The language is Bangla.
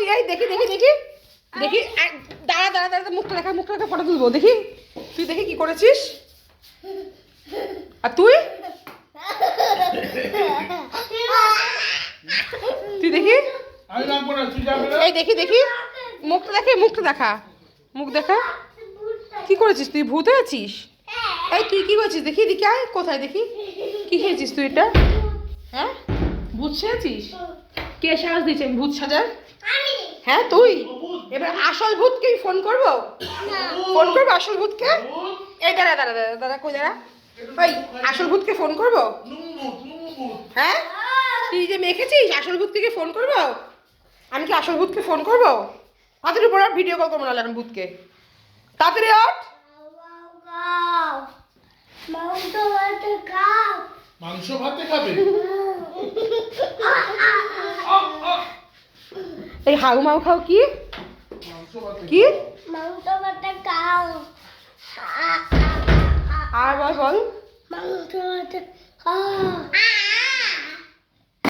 এই দেখি দেখি দেখি দেখি দাঁড়া দাঁড়া দাঁড়া মুখটা দেখা ফটো তুলবো দেখি তুই দেখি কি করেছিস আর তুই তুই দেখি এই দেখি দেখি মুখটা দেখা মুখ দেখা কি করেছিস তুই ভূত হয়েছিস এই তুই কি করেছিস দেখি দেখি আয় কোথায় দেখি কি খেয়েছিস তুই এটা হ্যাঁ ভূত সেজেছিস কে সাহস দিয়েছে আমি ভূত সাজার হ্যাঁ তুই এবার আসল ভূতকে ফোন করবো আসল ভূতকে এই দাঁড়া দাঁড়া দাঁড়া দাঁড়া কই দাঁড়া ওই আসল ভূতকে ফোন করবো হ্যাঁ তুই যে মেখেছিস আসল ভূতকে ফোন করবো আমি কি আসল ভূতকে ফোন করবো তাড়াতাড়ি পরে ভিডিও কল করবো না এখন ভূতকে তাড়াতাড়ি ওঠ মাংস ভাতে খাবে এই হাউ মাউ খাও কি কি আর বল বল